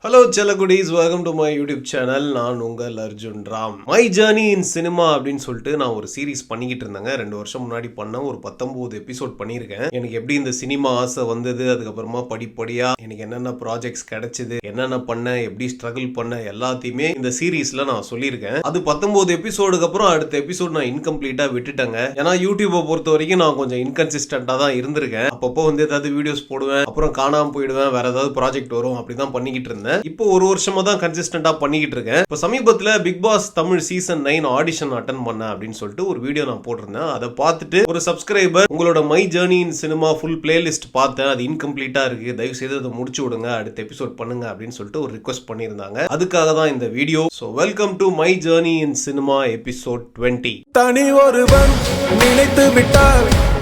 Hello செல்லகுடீஸ், welcome to my YouTube channel. நான் உங்கள் Arjun Ram. My journey in cinema அப்படின்னு சொல்லிட்டு நான் ஒரு சீரீஸ் பண்ணிக்கிட்டு இருந்தேங்க. 2 வருஷம் முன்னாடி பண்ண ஒரு 19 எபிசோட் பண்ணியிருக்கேன். எனக்கு எப்படி இந்த சினிமா ஆசை வந்தது, அதுக்கப்புறமா படிப்படியா எனக்கு என்னென்ன ப்ராஜெக்ட்ஸ் கிடைச்சது, என்னென்ன பண்ண, எப்படி ஸ்ட்ரகிள் பண்ண, எல்லாத்தையுமே இந்த சீரீஸ்ல நான் சொல்லியிருக்கேன். அது 19 எபிசோடுக்கு அப்புறம் அடுத்த எபிசோட் நான் இன்கம்ப்ளீட்டா விட்டுட்டேங்க. ஏன்னா யூடியூப்பை பொறுத்த வரைக்கும் நான் கொஞ்சம் இன்கன்சிஸ்டன்டா தான் இருந்திருக்கேன். அப்பப்போ ஏதாவது வீடியோஸ் போடுவேன், அப்புறம் காணாம போயிடுவேன், வேற ஏதாவது ப்ராஜெக்ட் வரும், அப்படிதான் பண்ணிக்கிட்டு இருந்தேன். இப்போ ஒரு வருஷமா தான் கன்சிஸ்டன்டா பண்ணிக்கிட்டு இருக்கேன். இப்போ சமீபத்துல Bigg Boss Tamil season 9 audition attend பண்ண அப்படின்னு சொல்லிட்டு ஒரு வீடியோ நான் போட்டிருந்தேன். அதை பார்த்துட்டு ஒரு சப்ஸ்கிரைபர் உங்களோட my journey in cinema full playlist பார்த்தேன், அது இன்கம்ப்ளீட்டா இருக்கு, தயவு செய்து அதை முடிச்சு விடுங்க, அடுத்த எபிசோட் பண்ணுங்க அப்படின்னு சொல்லிட்டு ஒரு ரிக்வெஸ்ட் பண்ணியிருந்தாங்க. அதுக்காக தான் இந்த video. So welcome to my journey in cinema episode 20. தனி ஒருவன் நினைத்து விட்டார்.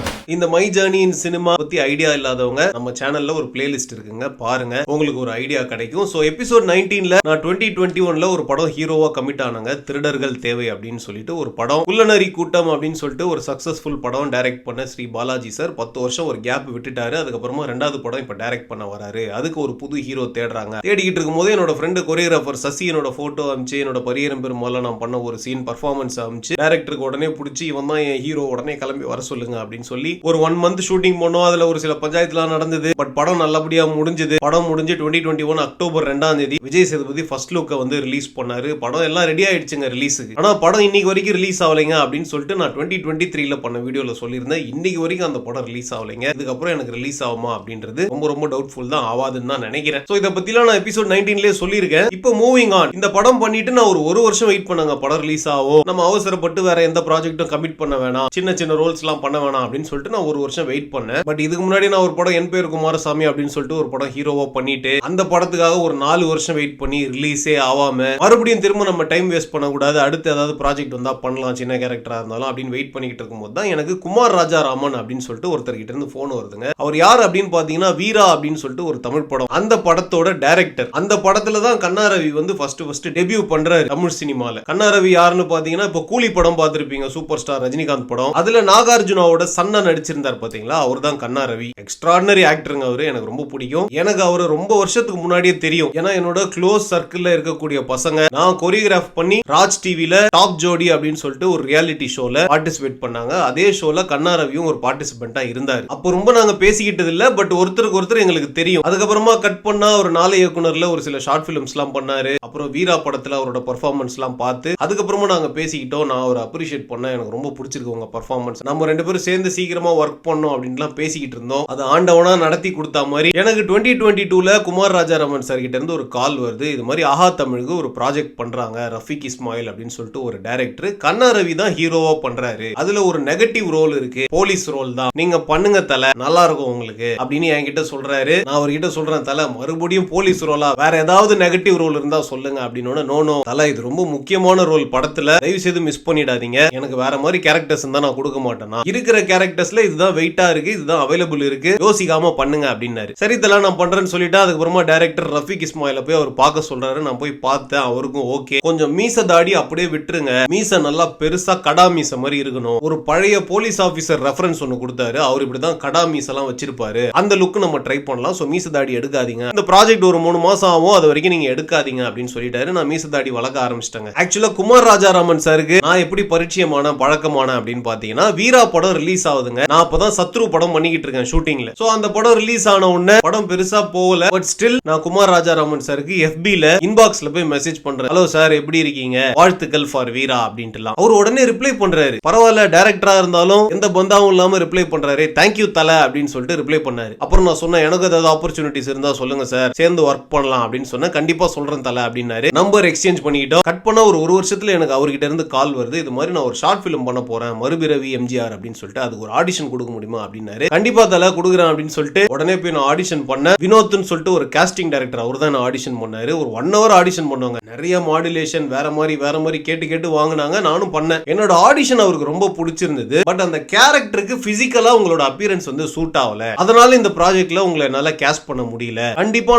இந்த மை ஜர்னி இன் சினிமா பத்தி ஐடியா இல்லாதவங்க நம்ம சேனல்ல ஒரு பிளேலிஸ்ட் இருக்குங்க, பாருங்க, உங்களுக்கு ஒரு ஐடியா கிடைக்கும். சோ எபிசோட் 19ல நான் 2021ல ஒரு படம் ஹீரோவா கமிட் ஆனாங்க, திருடர்கள் தேவை அப்படின்னு சொல்லிட்டு ஒரு படம். குள்ளநரி கூட்டம் அப்படின்னு சொல்லிட்டு ஒரு சக்சஸ்ஃபுல் படம் டைரக்ட் பண்ண ஸ்ரீ பாலாஜி சார் 10 வருஷம் ஒரு கேப் விட்டுட்டாரு. அதுக்கப்புறமா 2வது படம் இப்ப டைரக்ட் பண்ண வராரு. அதுக்கு ஒரு புது ஹீரோ தேடுறாங்க. தேடிக்கிட்டு இருக்கும்போது என்னோட ஃப்ரெண்டு கொரியோகிராஃபர் சசி என்னோட போட்டோ அமிச்சு, என்னோட பரியரும் பெருமாள் நான் பண்ண ஒரு சீன் பர்ஃபார்மன்ஸ் அமிச்சு டைரக்டருக்கு உடனே பிடிச்சி இவன் தான் என் ஹீரோ, உடனே கிளம்பி வர சொல்லுங்க அப்படின்னு சொல்லி ஒரு 1 மந்த் ஷூட்டிங் பண்ணோம். அதுல ஒரு சில பஞ்சாயத்துலாம் நடந்தது. பட் படம் நல்லபடியா முடிஞ்சது. படம் முடிஞ்சு 2021 அக்டோபர் 2ஆம் தேதி விஜய் சேதுபதி ஃபர்ஸ்ட் லுக்கை ரிலீஸ் பண்ணாரு. படம் எல்லாம் ரெடி ஆயிடுச்சுங்க ரிலீஸுக்கு. ஆனா படம் இன்னைக்கு வரைக்கும் ரிலீஸ் ஆகலைங்க அப்படின்னு சொல்லிட்டு நான் 2023ல பண்ண வீடியோல சொல்லியிருந்தேன். இன்னைக்கு வரைக்கும் அந்த படம் ரிலீஸ் ஆகலைங்க. இதுக்கப்புறம் எனக்கு ரிலீஸ் ஆகுமா அப்படின்றது ரொம்ப ரொம்ப டவுட்ஃபுல் தான், ஆவாதுன்னு தான் நினைக்கிறேன். சோ இதை பத்திலாம் நான் எபிசோட் 19லேயே சொல்லியிருக்கேன். இப்போ மூவிங் ஆன். இந்த படம் பண்ணிட்டு நான் ஒரு வருஷம் வெயிட் பண்ணாங்க, படம் ரிலீஸ் ஆகும், நம்ம அவசரப்பட்டு வேற எந்த ப்ராஜெக்டும் கமிட் பண்ண வேணாம், சின்ன சின்ன ரோல்ஸ் எல்லாம் பண்ண வேணாம் அப்படின்னு சொல்லிட்டு நான் ஒரு வருஷம் வெயிட் பண்ணேன். பட் இதுக்கு முன்னாடி நான் ஒரு படம் என் பேர் குமாரசாமி அப்படின்னு சொல்லிட்டு ஒரு படம் ஹீரோவா பண்ணிட்டு அந்த படத்துக்காக ஒரு 4 வருஷம் வெயிட் பண்ணி ரிலீஸே ஆகாம மறுபடியும் திரும்ப நம்ம டைம் வேஸ்ட் பண்ணக்கூடாது, அடுத்து ஏதாவது ப்ராஜெக்ட் வந்தா பண்ணலாம், சின்ன கேரக்டரா இருந்தாலும் அப்படின்னு வெயிட் பண்ணிக்கிட்டு இருக்கும்போது தான் எனக்கு குமார் ராஜா ராமன் அப்படின்னு சொல்லிட்டு ஒருத்தர் கிட்ட இருந்து போன் வருதுங்க. அவர் யார் அப்படின்னு பாத்தீங்கன்னா வீரா அப்படின்னு சொல்லிட்டு ஒரு தமிழ் படம், அந்த படத்தோட டைரக்டர். அந்த படத்துல தான் கண்ணா ரவி ஃபர்ஸ்ட் டெபியூ பண்றாரு தமிழ் சினிமால. கண்ணா ரவி யாருன்னு பாத்தீங்கன்னா இப்போ கூலி படம் பார்த்திருப்பீங்க, சூப்பர் ஸ்டார் ரஜினிகாந்த் படம். அதுல நாகார்ஜுனாவோட சன்னா நடிச்சிருந்தார் பாத்தீங்களா, அவர் தான் கண்ணா ரவி. எக்ஸ்ட்ராடினரி ஆக்டருங்க அவரு, எனக்கு ரொம்ப பிடிக்கும். எனக்கு அவரு ரொம்ப வருஷத்துக்கு முன்னாடியே தெரியும். ஏன்னா என்னோட க்ளோஸ் சர்க்கிள்ல இருக்கக்கூடிய பசங்க நான் கொரியோகிராஃப் பண்ணி ராஜ் டிவில டாப் ஜோடி அப்படின்னு சொல்லிட்டு ஒரு ரியாலிட்டி ஷோல பார்ட்டிசிபேட் பண்ணாங்க. அதே ஷோல கண்ணா ரவியும் ஒரு பார்ட்டிசிபென்ட்டா இருந்தாரு. அப்போ ரொம்ப நாங்க பேசிக்கிட்டது இல்ல, பட் ஒருத்தருக்கு ஒருத்தர் எங்களுக்கு தெரியும். அதுக்கப்புறமா கட் பண்ணா ஒரு 4 இயக்குனர்ல ஒரு சில ஷார்ட் பிலிம்ஸ் எல்லாம் பண்ணாரு. அப்புறம் வீரா படத்துல அவரோட பெர்ஃபார்மன்ஸ் எல்லாம் பார்த்து அதுக்கப்புறமா நாங்க பேசிக்கிட்டோம். நான் ஒரு அப்ரிஷியேட் பண்ண, எனக்கு ரொம்ப பிடிச்சிருக்கு உங்க பெர்ஃபார்மன்ஸ், நம்ம 2 பேரும் சேர்ந்து சீக்கிரமா ஒர்க் பண்ணோம் அப்படின்னு பேசிக்கிட்டு இருந்தோம். அது ஆண்டவனா நடத்தி கொடுத்த மாதிரி எனக்கு 2022ல குமார் ராஜா ராமன் சார் கிட்ட இருந்து ஒரு கால் வருது. இது மாதிரி ஆஹா தமிழுக்கு ஒரு ப்ராஜெக்ட் பண்றாங்க, ரஃபீக் இஸ்மாயில் அப்படின்னு சொல்லிட்டு ஒரு டைரக்டர், கண்ணா ரவி தான் ஹீரோவா பண்றாரு, அதுல ஒரு நெகட்டிவ் ரோல் இருக்கு, போலீஸ் ரோல் தான், நீங்க பண்ணுங்க தல, நல்லா இருக்கும் உங்களுக்கு அப்படின்னு என்கிட்ட சொல்றாரு. நான் அவர்கிட்ட சொல்றேன், தல மறுபடியும் போலீஸ் ரோலா, வேற ஏதாவது நெகட்டிவ் ரோல் இருந்தா சொல்லுங்க அப்படின்னு. நோ தல, இது ரொம்ப முக்கியமான ரோல் படத்துல, தயவு செய்து மிஸ் பண்ணிடாதீங்க, எனக்கு வேற மாதிரி கேரக்டர்ஸ் இருந்தா நான் கொடுக்க மாட்டேனா, இருக்கிற கேரக்டர்ஸ்ல இதுதான் வெயிட்டா இருக்கு, இதுதான் அவைலபிள் இருக்கு, யோசிக்காம பண்ணுங்க அப்படின்னாரு. சரி தல நான் பண்றேன்னு சொல்லிட்டு அதுக்கப்புறமா டைரக்டர் ரஃபீக் இஸ்மாயில போய் அவர் பார்க்க சொல்றாரு. நான் போய் பார்த்தேன், அவருக்கும் ஓகே. கொஞ்சம் மீச தாடி அப்படியே விட்டுருங்க, மீச நல்லா பெருசா கடா மீச மாதிரி இருக்கணும். ஒரு பழைய போலீஸ் ஆபீசர் ரெஃபரன்ஸ் ஒன்னு கொடுத்தாரு, அவர் இப்படிதான் கடா மீச எல்லாம் வச்சிருப்பாரு, அந்த லுக் நம்ம ட்ரை பண்ணலாம், சோ மீச தாடி எடுக்காதீங்க, இந்த ப்ராஜெக்ட் ஒரு 3 மாசம் ஆகும், அது வரைக்கும் நீங்க எடுக்காதீங்க அப்படின்னு சொல்லிட்டாரு. நான் மீச தாடி வளர்க்க ஆரம்பிச்சிட்டேங்க. ஆக்சுவலா குமார் ராஜா ராமன் சாருக்கு நான் எப்படி பரிச்சயமான பழக்கமான அப்படின்னு பாத்தீங்கன்னா, வீரா படம் ரிலீஸ் ஆகுதுங்க. நான் அப்பதான் சத்ரு படம் பண்ணிக்கிட்டு இருக்கேன் ஷூட்டிங்ல. சோ அந்த படம் ரிலீஸ் ஆன உடனே படம் பெருசா போகல, பட் ஸ்டில் நான் குமார் ராஜா ராமன் சாருக்கு FBல இன்பாக்ஸ்ல போய் மெசேஜ் பண்றேன், ஹலோ சார் எப்படி இருக்கீங்க, வாழ்த்துக்கள் ஃபார் வீரா அப்படின்ட்டுலாம். அவர் உடனே ரிப்ளை பண்றாரு, பரவாயில்ல டைரக்டரா இருந்தாலும் எந்த பந்தாவும் இல்லாம ரிப்ளை பண்றாரு, தேங்க்யூ தல அப்படின்னு சொல்லிட்டு ரிப்ளை பண்ணாரு. அப்புறம் நான் சொன்னேன், எனக்கு ஏதாவது ஆப்பர்ச்சுனிட்டிஸ் இருந்தா சொல்லுங்க சார், சேர்ந்து ஒர்க் பண்ணலாம் அப்படின்னு சொன்னேன். கண்டிப்பா சொல்றேன் தல அப்படின்னாரு. நம்பர் எக்ஸ்சேஞ்ச் பண்ணிக்கிட்டோம். கட் பண்ண ஒரு வருஷத்துல எனக்கு அவர்கிட்ட இருந்து கால் வருது, இது மாதிரி நான் ஒரு ஷார்ட் பிலிம் பண்ண போறேன், மறுபிறவி MGR அப்படின்னு சொல்லிட்டு, அதுக்கு ஒரு ஆடிஷன் கொடுக்க முடியுமா அப்படின்னாரு. கண்டிப்பா தல கொடுக்குறேன் அப்படின்னு சொல்லிட்டு உடனே போய் நான் ஆடிஷன் பண்ண. வினோத்னு சொல்லிட்டு ஒரு காஸ்டிங் டைரக்டர், அவர் தான் ஆடிஷன் பண்ணாரு. ஒரு 1 hour ஆடிஷன் பண்ணுவாங்க, நிறைய மாடுலேஷன் வேற மாதிரி கேட்டு வாங்கினாங்க. நானும் பண்ணேன். என்னோட ஆடிஷன் அவருக்கு ரொம்ப பிடிச்சிருந்தது. பட் அந்த கேரக்டருக்கு பிசிக்கலா உங்களோட அப்பியரன்ஸ் சூட் ஆகல, அதனால இந்த ப்ராஜெக்ட்ல உங்களை நல்லா கேஸ்ட் பண்ண முடியல, கண்டிப்பா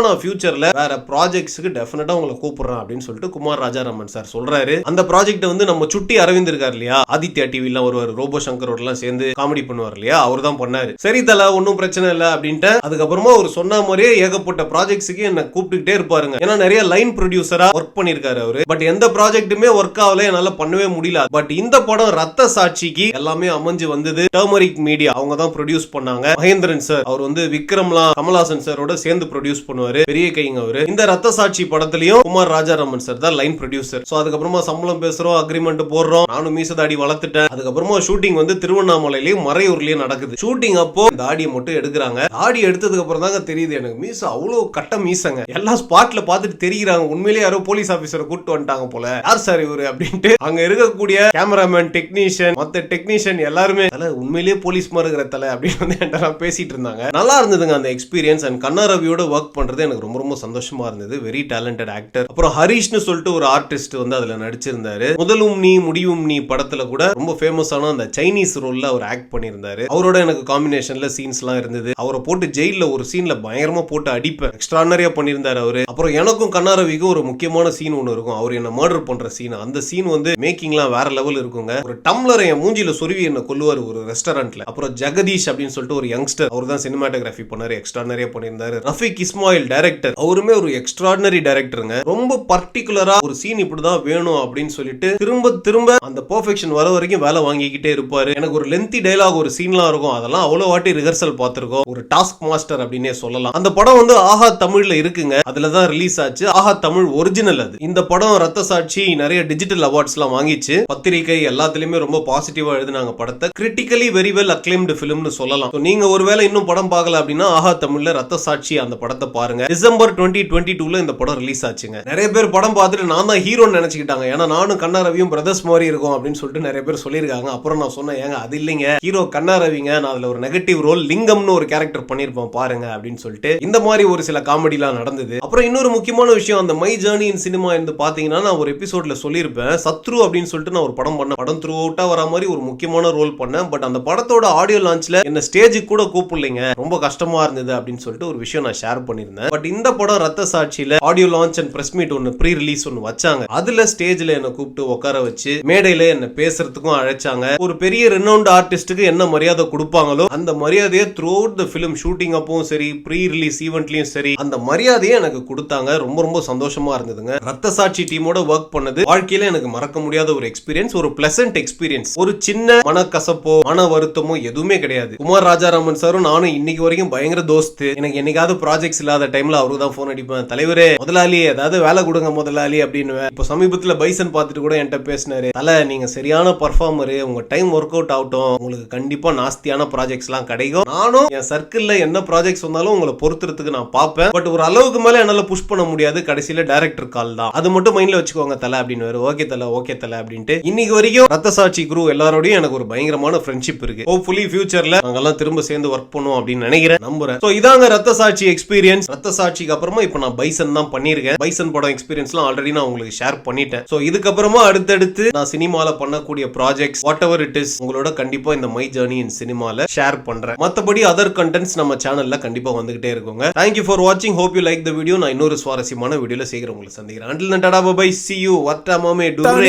நான் ஃபியூச்சர்ல வேற ப்ராஜெக்ட்ஸ்க்கு டெஃபினட்டா உங்களை கூப்பிடுறேன் அப்படின்னு சொல்லிட்டு குமார் ராஜா ராமன் சார் சொல்றாரு. அந்த ப்ராஜெக்ட் நம்ம சுட்டி அரவிந்த் இருக்கார் இல்லையா, ஆதித்யா டிவில ஒரு ரோபோ சங்கரோட எல்லாம் சேர்ந்து காமெடி பண்ணுவார் இல்லையா, அவர் தான் பண்ணாரு. சரி தல ஒன்னும் பிரச்சனை இல்ல அப்படின்ட்டு அதுக்கப்புறமா அவர் சொன்ன மாதிரியே ஏகப்பட்ட ப்ராஜெக்ட்ஸுக்கு என்ன கூப்பிட்டுட்டே இருப்பாருங்க. ஏன்னா நிறைய லைன் ப்ரொடியூசரா ஒர்க் பண்ணிருக்காரு அவரு. பட் எந்த ப்ராஜெக்ட்டுமே ஒர்க் ஆகல, என்னால பண்ணவே முடியல. பட் இந்த படம் ரத்த சாட்சிக்கு எல்லாமே அமைஞ்சு வந்தது. டர்மரிக் மீடியா அவங்க தான் ப்ரொடியூஸ் பண்ணாங்க. மகேந்திரன் சார் அவர் வந்து விக்ரம்லாம் கமல்ஹாசன் சாரோட சேர்ந்து ப்ரொடியூஸ் பண்ணுவாரு, பெரிய கைங்க அவரு. இந்த ரத்த சாட்சி படத்திலையும் குமார் ராஜாராமன் சார் தான் லைன் ப்ரொடியூசர். சோ அதுக்கப்புறமா சம்பளம் பேசுறோம், அக்ரிமெண்ட் போடுறோம். நானும் மீசதாடி வளர்த்துட்டேன். அதுக்கப்புறமா ஷூட்டிங் வந்து திருவண்ணாமலையிலயும் மறையூர்லயும் நடக்குது. ஷூட்டிங் அப்போ தாடியை மட்டும் எடுக்கிறாங்க. தாடி எடுத்ததுக்கு அப்புறம் தாங்க தெரியுது எனக்கு மீச அவ்வளவு கட்ட மீசங்க. எல்லாம் ஸ்பாட்ல பார்த்துட்டு தெரிகிறாங்க, உண்மையிலேயே யாரோ போலீஸ் ஆபீசரை கூட்டு வந்துட்டாங்க போல. யார் சார் இவரு அப்படின்ட்டு அங்க இருக்கக்கூடிய கேமராமேன், டெக்னீஷியன், மத்த டெக்னீஷியன் எல்லாருமே உண்மையிலேயே போலீஸ் மாதிரி இருக்கிற தலை அப்படின்னு வந்து என்கிட்ட பேசிட்டு இருந்தாங்க. நல்லா இருந்ததுங்க அந்த எக்ஸ்பீரியன்ஸ். அண்ட் கண்ணா ரவியோட ஒர்க் பண்றது எனக்கு ரொம்ப ரொம்ப சந்தோஷமா இருந்தது. Very talented actor. அப்புறம் ஹரிஷ்னு சொல்லிட்டு ஒரு ஆர்டிஸ்ட் வந்து அதுல நடிச்சிருந்தாரு. முதலும் நீ முடிவும் நீ படத்துல கூட ரொம்ப ஃபேமஸான அந்த சைனீஸ் ரோல்ல அவர் ஆக்ட் பண்ணியிருந்தாரு. அவரோட எனக்கு காம்பினேஷன்ல சீன்ஸ் எல்லாம் இருந்தது. அவரை போட்டு ஜெயில ஒரு சீன்ல பயங்கரமா போட்டு அடிப்பேன், எக்ஸ்ட்ரானரியா பண்ணியிருந்தாரு அவரு. அப்புறம் எனக்கும் கண்ணா ரவிக்கும் ஒரு முக்கியமான சீன் ஒன்று இருக்கும். அவர் என்ன மர்டர் பண்ற சீன். அந்த சீன் வந்து மேக்கிங்லாம் வேற லெவல் இருக்குங்க. ஒரு டம்ளர் என் மூஞ்சில சொருவி என்ன கொல்லுவார் ஒரு ரெஸ்டாரண்ட்ல. அப்புறம் ஜெகதீஷ் அப்படின்னு சொல்லிட்டு ஒரு யங்ஸ்டர், அவர் தான் சினிமாட்டோகிராஃபி பண்ணாரு, எக்ஸ்ட்ரானரியா பண்ணியிருந்தாரு. ரஃபீக் இஸ்மாயில் டைரக்டர், அவருமே ஒரு எக்ஸ்ட்ரானரி டைரக்டருங்க. ரொம்ப பர்டிகுலரா ஒரு சீன் இப்படிதான் வேணும் அப்படின்னு சொல்லிட்டு திரும்ப திரும்ப அந்த பெர்ஃபெக்ஷன் வர வரைக்கும் வேலை வாங்கிக்கிட்டே இருப்பாரு. எனக்கு ஒரு லென்த்தி டயலாக் ஒரு சீன்லாம் இருக்கும், அதெல்லாம் அவ்வளவு வாட்டி ரிஹர்சல் பார்த்திருக்கோம். ஒரு டாஸ்க் மாஸ்டர் அப்படின்னே சொல்லலாம். அந்த படம் வந்து ஆஹா தமிழ்ல இருக்குங்க, அதுலதான் ரிலீஸ் ஆச்சு. ஆஹா தமிழ் ஒரிஜினல் அது. இந்த படம் ரத்த சாட்சி நிறைய டிஜிட்டல் அவார்ட்ஸ் எல்லாம் வாங்கிச்சு. பத்திரிகை எல்லாத்துலயுமே ரொம்ப பாசிட்டிவா எழுதினாங்க படத்தை. கிரிட்டிக்கலி வெரி வெல் அக்ளைம்டு ஃபிலிம்னு சொல்லலாம். நீங்க ஒருவேளை இன்னும் படம் பார்க்கல அப்படின்னா ஆஹா தமிழ்ல ரத்த சாட்சி அந்த படத்தை பாருங்க. டிசம்பர் 2022 இந்த படம் ரிலீஸ் ஆச்சுங்க. நிறைய பேர் படம் பார்த்துட்டு நான் தான் ஹீரோன்னு நினைச்சுக்கிட்டாங்க. ஏன்னா நானும் கண்ணா ரவியும் பிரதர்ஸ் மாதிரி இருக்கும் அப்படின்னு சொல்லிட்டு நிறைய பேர் சொல்லியிருக்காங்க. அப்புறம் நான் சொன்னேன், ஏங்க அது இல்லைங்க, ஹீரோ கண்ணா ரவிங்க, நான் அதுல ஒரு நெகட்டிவ் ரோல் லிங்கம்னு ஒரு கேரக்டர் பண்ணிருப்பேன் பாருங்க அப்படின்னு சொல்லிட்டு இந்த மாதிரி ஒரு சில காமெடிலாம் நடந்தது. அப்புறம் இன்னொரு முக்கியமான விஷயம், அந்த மை ஜர்னி இன் சினிமா இருந்து பாத்தீங்கன்னா நான் ஒரு எபிசோட்ல சொல்லியிருப்பேன், சத்ரு அப்படின்னு சொல்லிட்டு நான் ஒரு படம் பண்ணேன். படம் த்ரூ அவுட்டா வர மாதிரி ஒரு முக்கியமான ரோல் பண்ணேன். பட் அந்த படத்தோட ஆடியோ லான்ச்ல என்ன ஸ்டேஜுக்கு கூட கூப்பிடலைங்க, ரொம்ப கஷ்டமா இருந்தது அப்படின்னு சொல்லிட்டு ஒரு விஷயம் நான் ஷேர் பண்ணியிருந்தேன். பட் இந்த படம் ரத்த சாட்சியில audio launch and press meet ஒன்னு ப்ரீ ரிலீஸ் ஒன்னு வச்சாங்க. அதுல ஸ்டேஜ்ல என்ன கூப்பிட்டு உட்கார வச்சு மேடையில என்ன பேசுறதுக்கும் அழைச்சாங்க. ஒரு பெரிய ரெனவுண்ட் ஆர்டிஸ்டுக்கு என்ன மரியாதை கொடுப்பாங்களோ அந்த மரியாதையை through out the film shooting அப்பவும் சரி, ப்ரீ ரிலீஸ் ஈவென்ட்லயும் சரி, அந்த மரியாதையை எனக்கு கொடுத்தாங்க. ரொம்ப ரொம்ப சந்தோஷமா இருந்ததுங்க. ரத்த சாட்சி டீமோட ஒர்க் பண்ணது வாழ்க்கையில எனக்கு மறக்க முடியாத ஒரு எக்ஸ்பீரியன்ஸ், ஒரு பிளசன்ட் எக்ஸ்பீரியன்ஸ். ஒரு சின்ன மனக்கசப்போ மன வருத்தமோ எதுவுமே கிடையாது. குமார் ராஜாராமன் சாரும் நானும் இன்னைக்கு வரைக்கும் பயங்கர தோஸ்து. எனக்கு என்னைக்காவது ப்ராஜெக்ட்ஸ் இல்லாத டைம்ல அவருக்கு தான் போன் அடிப்பேன், தலைவரே முதலாளி ஏதாவது வேலை கொடுங்க முதலாளி அப்படின்னு. இப்போ சமீபத்துல பைசன் பார்த்துட்டு கூட என்கிட்ட பேசினாரு, தல நீங்க சரியான பர்ஃபார்மரு, உங்க டைம் ஒர்க் அவுட் ஆகட்டும், உங்களுக்கு கண்டிப்பா நாஸ்தியான ப்ராஜெக்ட்ஸ் எல்லாம் கிடைக்கும். நானும் என் சர்க்கிள்ல என்ன ப்ராஜெக்ட்ஸ் வந்தாலும் உங்களை பொறுத்துறதுக்கு நான் பார்ப்பேன். பட் ஒரு அளவுக்கு மேல என்னால புஷ் பண்ண முடியாது. கடைசியில டைரக்டர் கால் தான், அது மட்டும் மைண்ட்ல வச்சுக்கோங்க தல அப்படின்னு. ஓகே தல ஓகே தல அப்படின்ட்டு இன்னைக்கு வரைக்கும் ரத்த சாட்சி குரூ எல்லாரோடையும் எனக்கு ஒரு பயங்கரமான ஃப்ரெண்ட்ஷிப் இருக்கு. ஹோப்ஃபுல்லி ஃபியூச்சர்ல நாங்கெல்லாம் திரும்ப சேர்ந்து ஒர்க் பண்ணுவோம் அப்படின்னு நினைக்கிறேன், நம்புறேன். சோ இதாங்க ரத்த சாட்சி எக்ஸ்பீரியன்ஸ். ரத்த சாட்சிக்கு அப்புறமா இப்போ நான் பைசன் தான் பண்ணிருக்கேன். பைசன் படம் எக்ஸ்பீரியன்ஸ்லாம் ஆல்ரெடி நான் உங்களுக்கு ஷேர் பண்ணிட்டேன். சோ இதுக்கப்புறமா அடுத்தடுத்து நான் சினிமால பண்ணக்கூடிய projects what ever it is உங்களோட கண்டிப்பா இந்த மை ஜர்னி இன் சினிமால ஷேர் பண்றேன். மத்தபடி அதர் கண்டென்ட்ஸ் நம்ம சேனல்ல கண்டிப்பா வந்துகிட்டே இருக்குங்க. Thank you for watching. Hope you like the video. நான் இன்னொரு சுவாரஸ்யமான வீடியோல சீக்கிரம் உங்களை சந்திக்கிறேன். Until then, tada bye bye, see you. What a moment.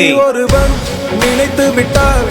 ஒருவன் நினைத்து விட்டால்